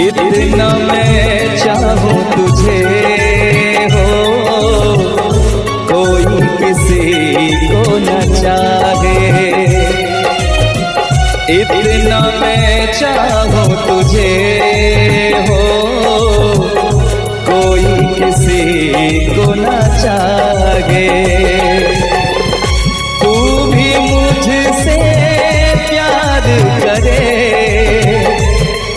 इतना मैं चाहूं तुझे हो, कोई किसी को न चाहे। इतना मैं चाहूं तुझे हो, कोई किसी को न चाहे। तू भी मुझसे प्यार करे,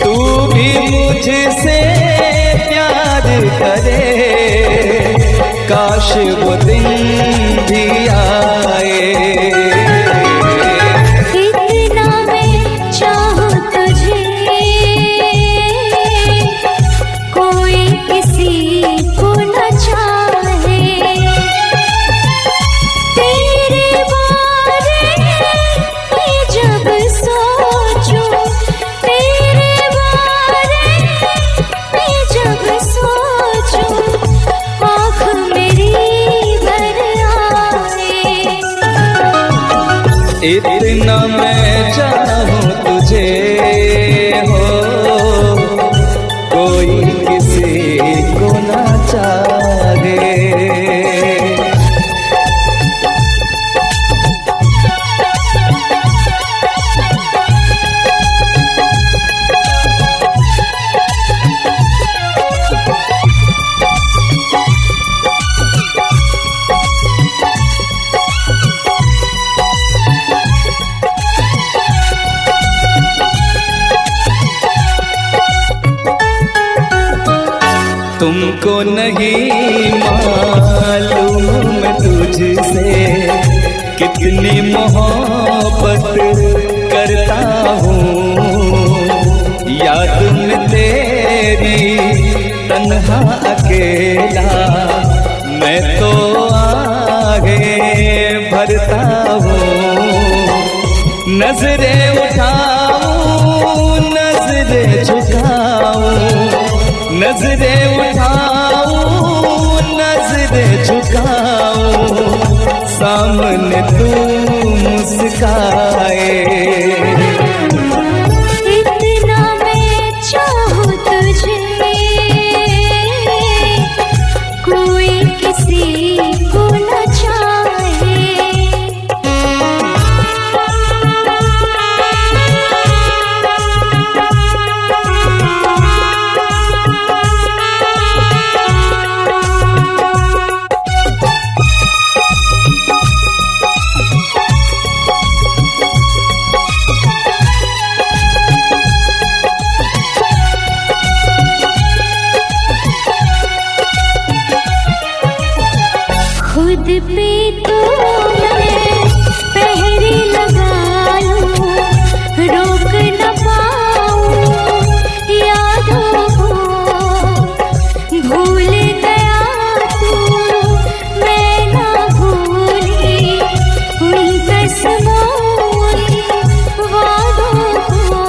तू भी मुझसे प्यार करे, काश वो दिन भी आए। इतना मैं चाहूं तुझे, कोई किसी को न चाहे। तेरे बारे में जब सोचूं, तेरे बारे में जब सोचूं, आँख मेरी भर आए। इतना मैं चाहूं तुझे हो, कोई किसी को न चाहे। तुमको नहीं मालूम मैं तुझसे कितनी मोहब्बत करता हूँ। याद में तेरी तन्हा अकेला मैं तो आगे भरता हूँ। नजरें उठाऊं, नजरें झुकाऊं, नजरें उठाऊं, नजरें झुकाऊं, सामने तू मुस्काए। इतना मैं चाहूं तुझे, कोई किसी को न चाहे। खुद पे तो मैं पहरे लगा लूं, रोक न पाऊं यादों को। भूल गया तू, मैं ना भूली उन कसमों उन वादों को।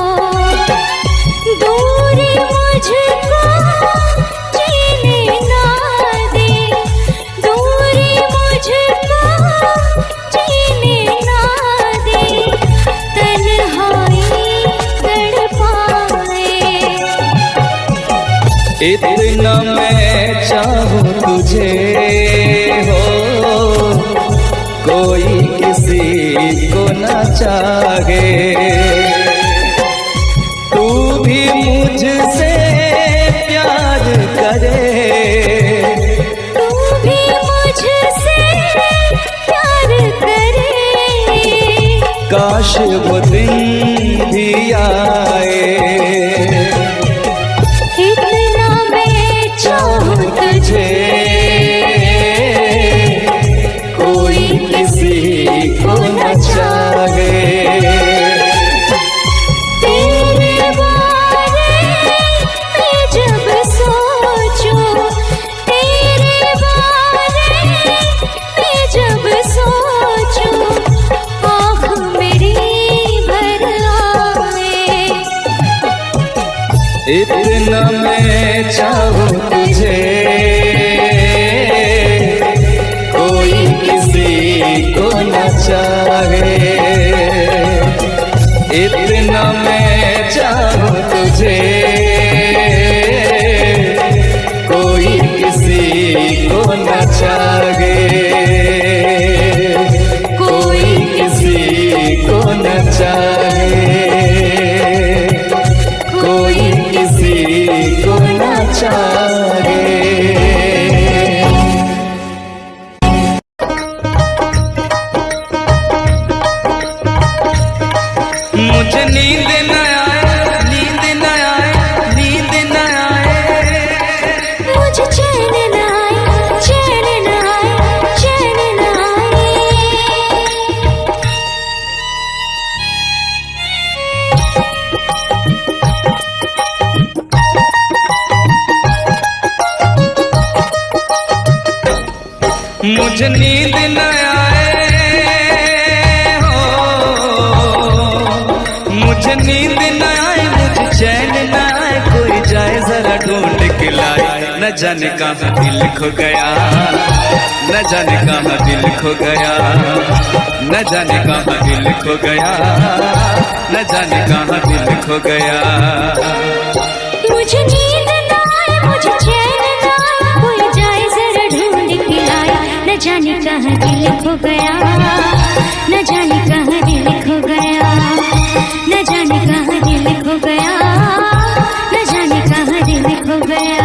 दूरी मुझको जीने ना दे, दूरी मुझको जीने ना दे, तन्हाई तड़पाए। इतना मैं चाहूं तुझे हो, कोई किसी को न चाहे। तू भी मुझसे प्यार करे, तू भी मुझसे प्यार करे, काश वो दिन भी आए। इतना मैं चाहूं तुझे, कोई किसी को न चाहे। तेरे बारे में जब सोचूं, तेरे बारे में जब सोचूं, आँख मेरी भर आए। इतना मैं चाहूं तुझे, कोई किसी को न चाहे। इतना मैं चाहूं तुझे। न जाने कहाँ दिल खो गया, न जाने कहाँ दिल खो गया, न जाने कहाँ दिल खो गया, न जाने कहाँ दिल खो गया। मुझे नींद ना आए, मुझे चैन ना आए, कोई जाए जरा ढूंढ के लाए। न जाने कहाँ दिल खो गया, न जाने कहाँ दिल खो गया, न जाने कहाँ दिल खो गया, न जाने कहाँ दिल खो गया।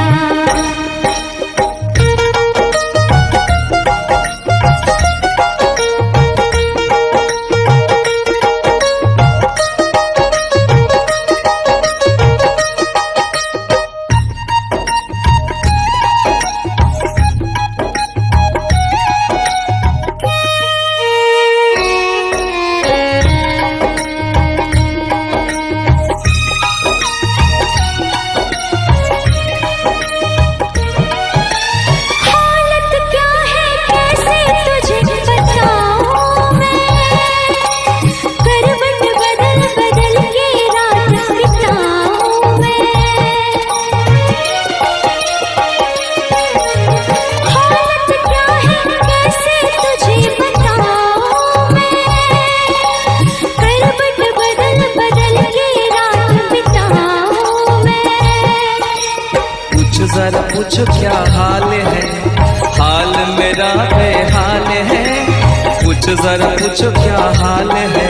जरा पूछो क्या हाल है, हाल मेरा बेहाल है। पूछो जरा पूछो क्या हाल है,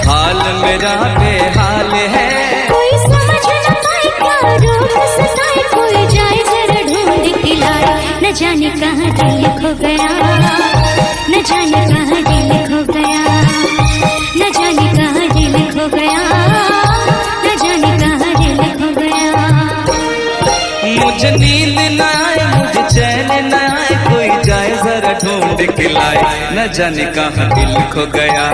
हाल मेरा बेहाल है। कोई समझ न पाए क्या रूप सताए, कोई जाए जरा ढूंढ के लाए। न जाने कहाँ दिल खो गया, न जाने कहाँ दिल खो गया, न जाने कहाँ दिल खो गया, न जाने कहाँ दिल खो गया। मुझे नींद न आए, मुझे चैन न आए, कोई जाए जरा ढूंढ के लाए। न जाने कहाँ दिल खो गया,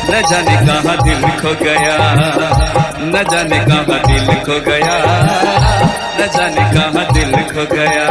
न जाने कहाँ दिल खो गया, न जाने कहाँ दिल खो गया, न जाने कहाँ दिल खो गया।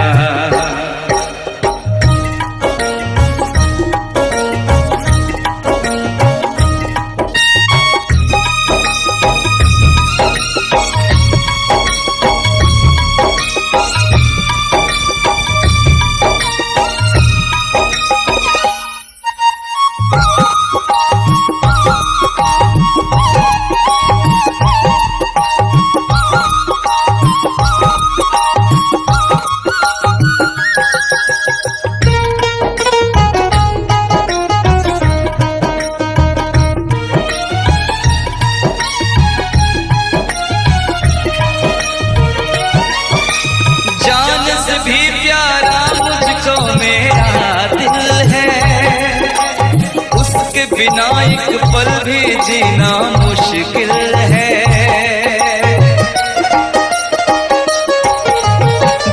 बिना एक पल भी जीना मुश्किल है।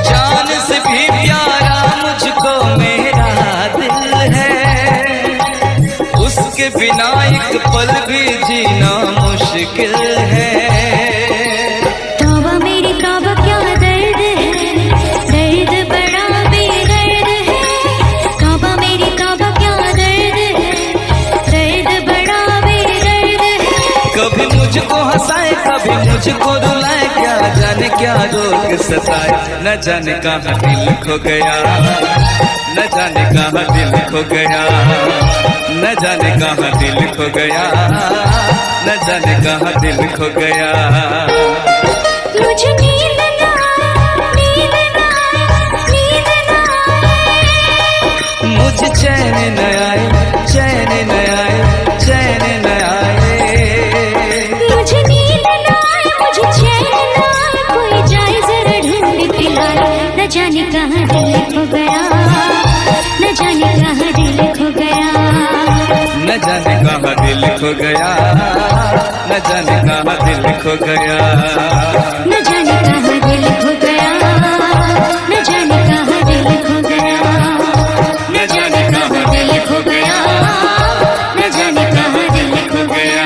जान से भी प्यारा मुझको मेरा दिल है, उसके बिना एक पल भी जीना मुश्किल है। तौबा मेरी तौबा क्या दर्द है, दर्द बड़ा बेदर्द है। तौबा मेरी तौबा क्या दर्द है, दर्द बड़ा बेदर्द है। कभी मुझको हंसाए, कभी मुझको रुलाए, क्या जाने क्या रोग सताए। न जाने कहाँ दिल खो गया, न जाने कहाँ दिल खो गया, न जाने कहाँ दिल खो गया, न जाने कहाँ दिल खो गया। मुझे नींद ना आए, नींद ना आए, नींद ना आए। मुझे चैन न आए, चैन न आए, चैन न आए। मुझे नींद ना आए, मुझे चैन ना आए, कोई जाए जरा ढूंढ के लाए। न जाने कहाँ दिल खो गया, न जाने कहाँ दिल खो गया, न जाने कहाँ दिल खो गया, न जाने कहाँ दिल खो गया, न जाने कहाँ दिल खो गया, न जाने कहाँ दिल खो गया, न जाने कहाँ दिल खो गया, न जाने कहाँ दिल खो गया।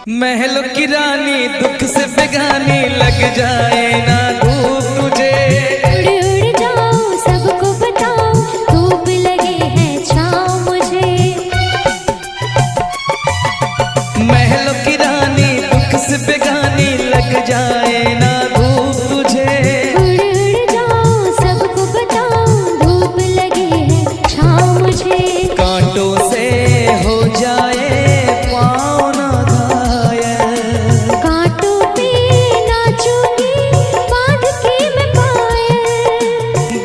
महलों की रानी दुख से बेगानी लग जाए ना धूप तुझे। उड़ उड़ जाओ सबको बताओ धूप लगे है छाँव मुझे। महलों की रानी दुख से बेगानी लग जाए ना धूप तुझे। उड़ उड़ जाओ सबको बताओ धूप लगे है छाँव मुझे। कांटों से हो जाए पाँव ना घायल, कांटों पे नाचूंगी बांध के मैं पायल।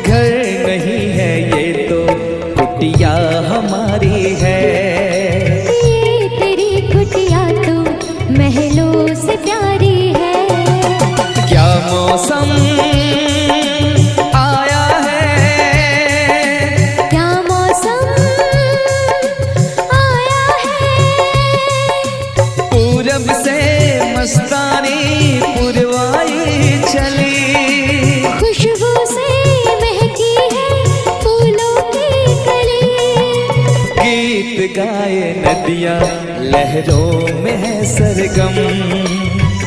घर नहीं है ये तो कुटिया हमारी है। ये तेरी कुटिया तो महलों से प्यारी है। क्या मौसम आया है, क्या मौसम आया है। पूरब से मस्तानी पुरवाई चली। खुशबू से महकी है फूलों की कली। गीत गाए नदियाँ लहरों में है सरगम।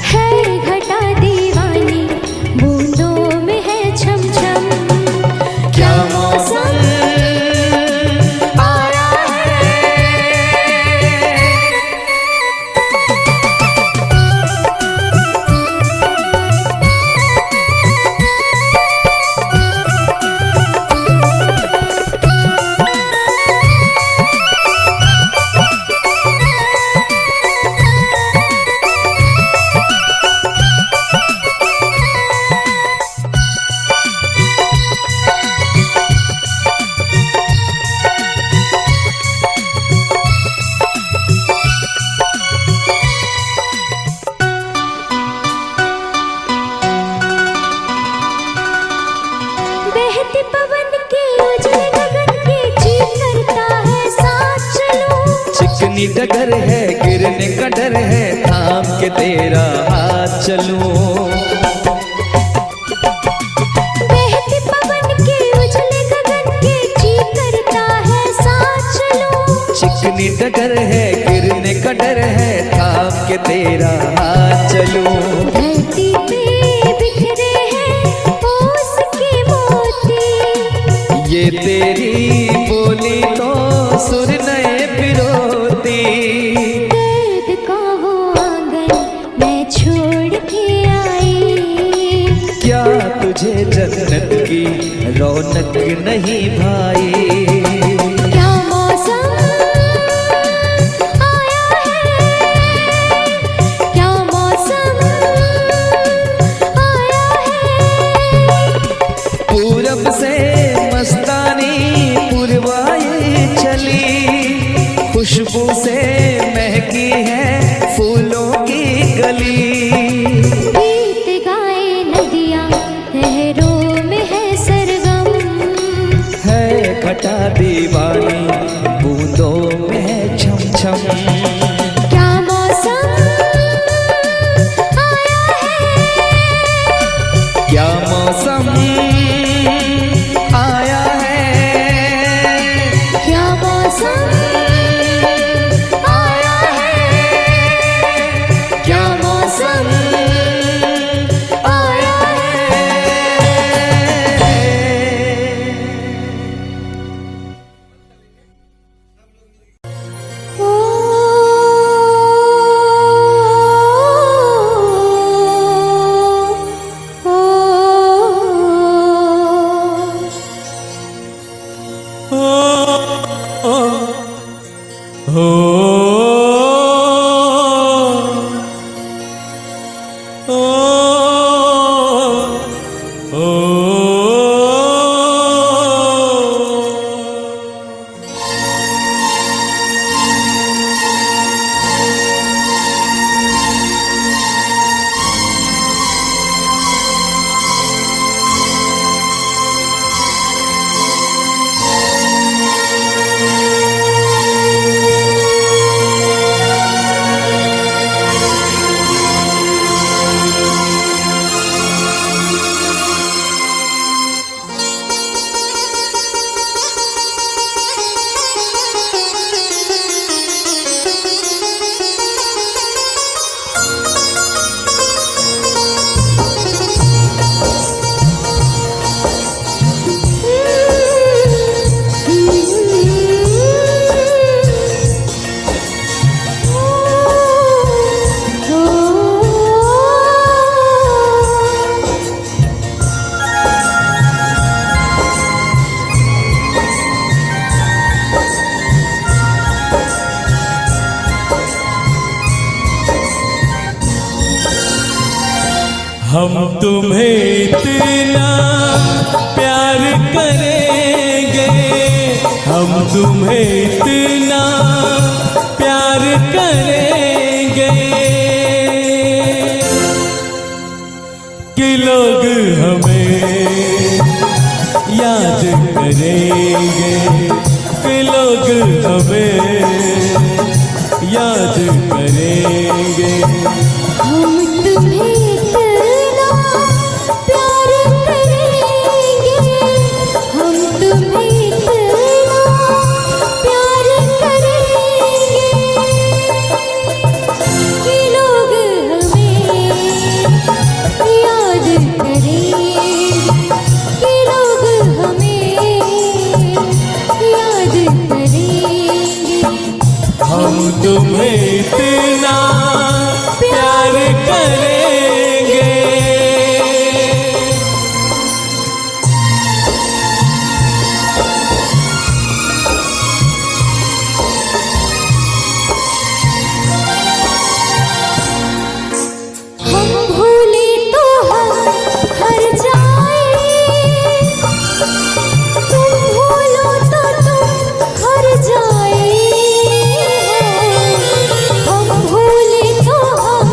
है घटा दीवानी बूंदों में है छम छम। क्या मौसम आया है। बहते पवन के उजले गगन के जी करता है साथ चलूं। चिकनी डगर है गिरने का डर है थाम के तेरा हाथ चलूं। बहते पवन के उजले गगन के जी करता है साथ चलूं। चिकनी डगर है गिरने का डर है थाम के तेरा हाथ चलूं। धरती पे बिखरे हैं ओस के मोती। ये तेरी बोली तो सुर नए पिरोती। दर्द का वो आंगन मैं छोड़ के आई। क्या तुझे जन्नत की रौनक नहीं भाई। क्या मौसम आया है। क्या मौसम आया है। पूरब से मस्तानी पुरवाई चली। खुशबू से महकी है फूलों की गली। गीत गाए नदियाँ लहरों में है सरगम। है घटा दीवानी बूंदों में है छम छम। क्या मौसम आया है। क्या मौसम आया है। क्या मौसम आया है। क्या मौसम हम तुम्हें इतना प्यार करेंगे, हम तुम्हें इतना प्यार करेंगे कि लोग हमें याद करेंगे, कि लोग हमें याद करेंगे। हम तुम्हें इतना प्यार करेंगे, हम तुम्हें इतना प्यार करेंगे कि लोग हमें याद करेंगे, कि लोग हमें याद करेंगे। हम तुम्हें इतना प्यार करेंगे। हम भूले तो हम हर जाए, तुम भूलो तो तुम हर जाए। हम भूले तो हम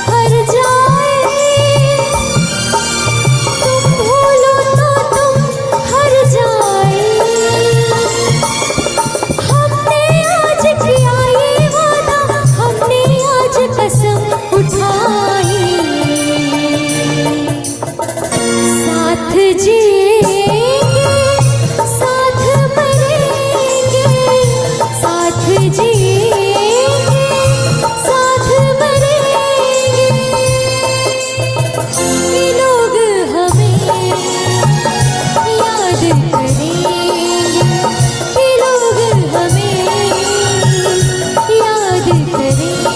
हर जाए, तुम भूलो तो तुम हर जाए। हमने आज किया ये वादा, हमने आज कसम उठाई, साथ जिएंगे साथ मरेंगे, साथ जिएंगे साथ मरेंगे कि लोग हमें याद करेंगे, कि लोग हमें याद करेंगे।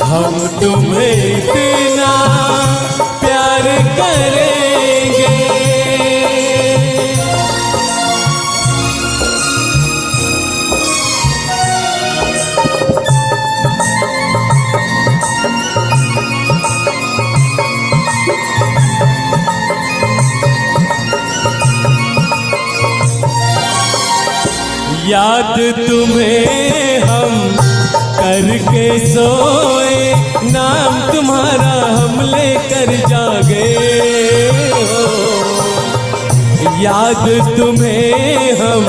हम तुम्हें इतना प्यार करेंगे। याद तुम्हें हम करके सोए, नाम तुम्हारा हम लेकर जागे हो। याद तुम्हें हम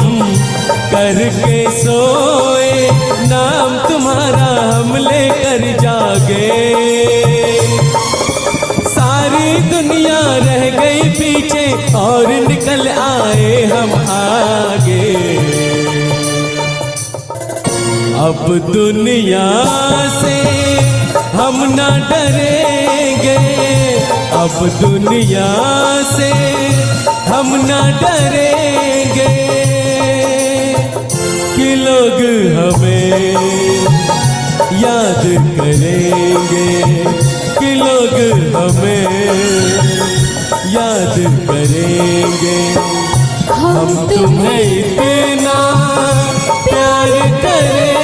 करके सोए, नाम तुम्हारा हम लेकर जागे। सारी दुनिया रह गई पीछे और निकल आए हम आगे। अब दुनिया से हम ना डरेंगे, अब दुनिया से हम ना डरेंगे कि लोग हमें याद करेंगे, कि लोग हमें याद करेंगे। हम तुम्हें इतना प्यार करेंगे।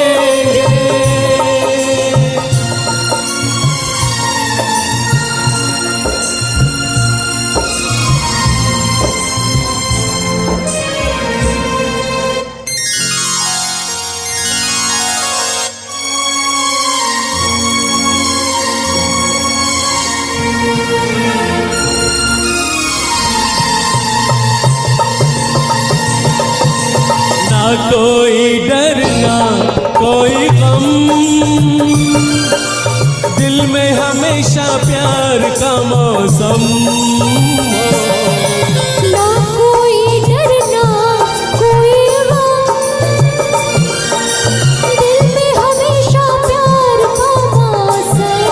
ना कोई डर ना कोई गम, दिल में हमेशा प्यार का मौसम। ना कोई डर ना कोई गम, दिल में हमेशा प्यार का मौसम।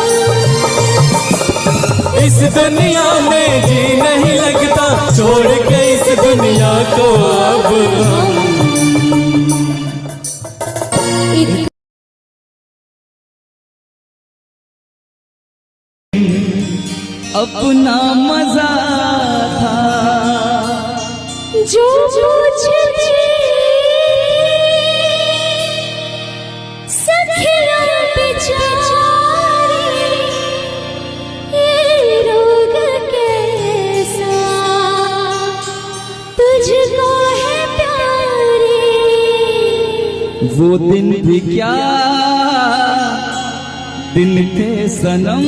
इस दुनिया में जी नहीं लगता, छोड़ के इस दुनिया को अब हम। अपना मजा था जो मुझे सखिया बेचारी ये वो दिन भी क्या दिन थे सनम,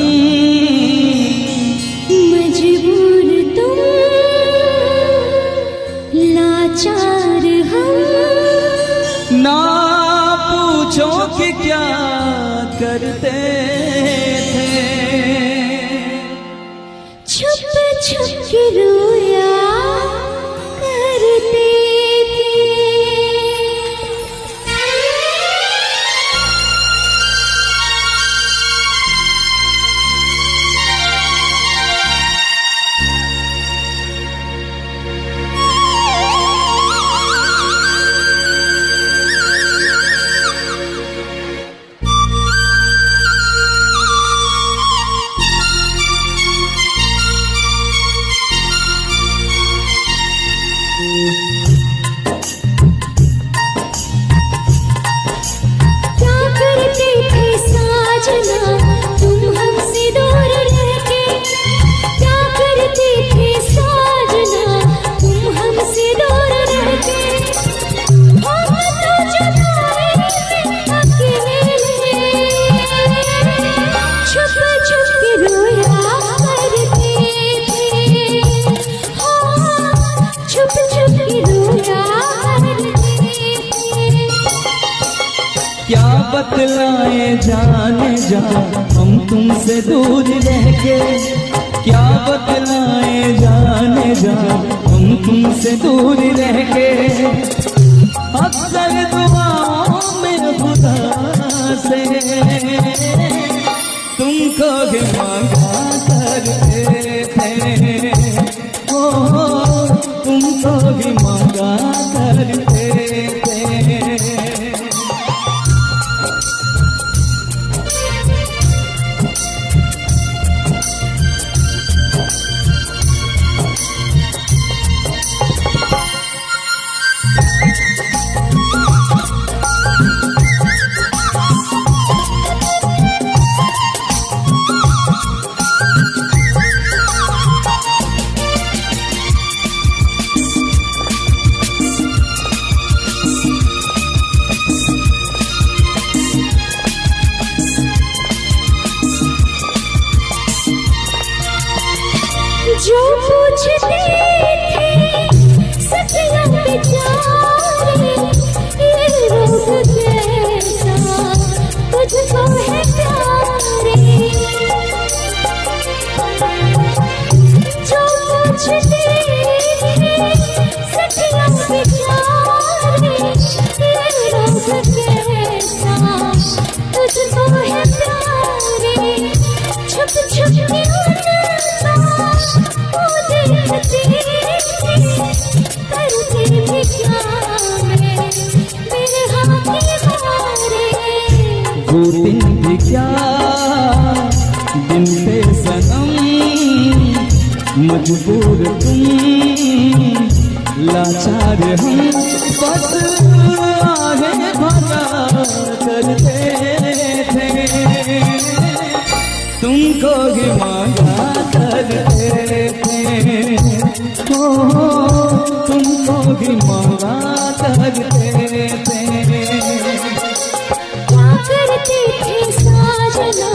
मजबूर तुम लाचार हम, ना पूछो कि क्या करते थे, छुप छुप के रोया करते थे। क्या करते थे साजना तुम हमसे दूर रह के, क्या करते थे साजना तुम हमसे दूर रह के, हम तो जुदाई में अकेले छुप छुप के रोया करते थे, हाँ छुप छुप के रोया करते थे। क्या बतलाए जाने जा हम तुमसे दूर रह के, क्या बतलाए जाने जा हम तुमसे दूर रह के, अक्सर दुआओं में खुदा से तुमको भी मांगा करते थे, ओ तुमको भी मांगा करते थे। जो पूछते थे सखियों बेचारे, ये रोग कैसा तुझको है प्यारे, जो पूछते थे सखियों बेचारे, ये रोग कैसा तुझको है प्यारे, छुप छुप के वो देखते करते भी क्या मेरे हाथ मारे, वो दिन भी क्या दिन थे सनम, मजबूर तुम लाचार हम, बस आगे भरा करते थे, तुमको भी मांगा करते थे, ओ तुमको भी मांगा करते थे। क्या करते थे साजना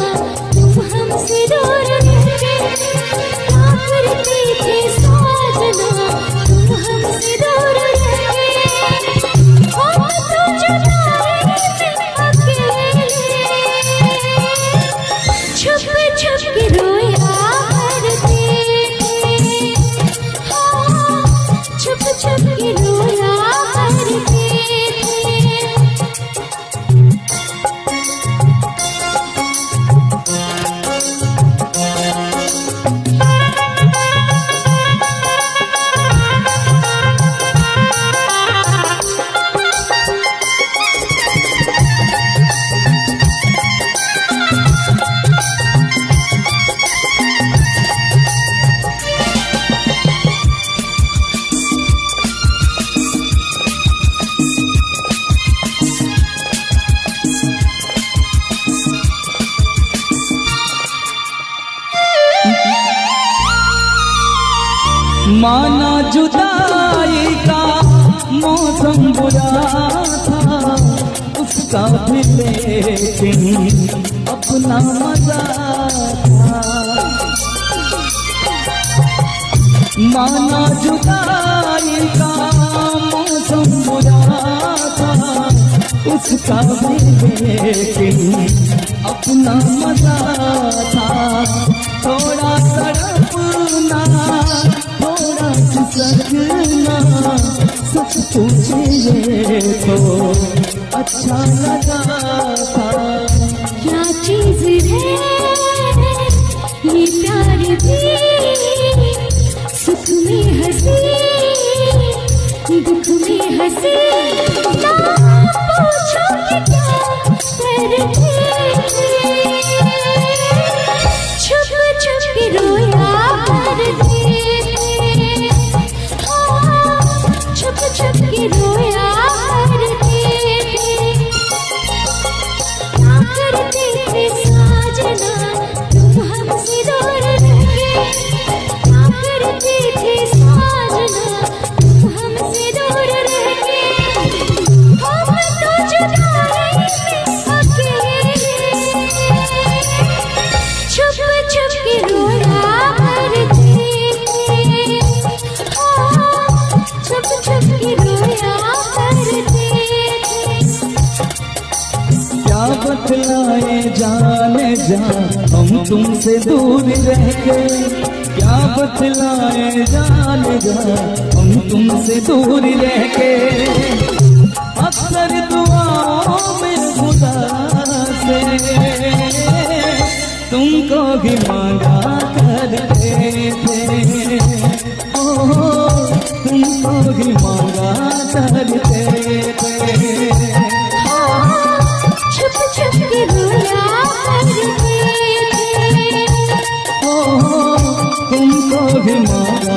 तुम हमसे दूर रह के, क्या करते थे साजना तुम हमसे दूर रह के, हम तो जुदाई में अकेले छुप छुप के रोया करते थे, हाँ छुप छुप के रोया करते थे। माना जुदाई का मौसम बुरा था, उस उसका भी लेकिन अपना मजा था। माना जुदाई का मौसम बुरा था, उसका भी लेकिन अपना मजा था। थोड़ा तड़पना, थोड़ा खिसकना, सच पूछिए तो अच्छा लगा था। क्या चीज है ये प्यार भी, सुख में हंसी दुख में हंसी। ना पूछो कि क्या करते, छुप छुप के रोया करते, छुप छुप के रोया करते क्या करते थे साजना तुम हमसे दूर रह के। क्या करते थे साजना तुम हमसे दूर रह के। हम तो जुदाई में अकेले छुप छुप के रोया करते, छुप छुप के रोया करते। क्या बतलाए जाने जा हम तुमसे दूर रह के। क्या बतलाए जाने जा हम तुमसे दूर रह के। अक्सर दुआओं में खुदा से तुमको भी मांगा करते थे। ओ तुमको भी मांगा करते थे। छुप छुप के रोया करते थे। तुमको भी मांगा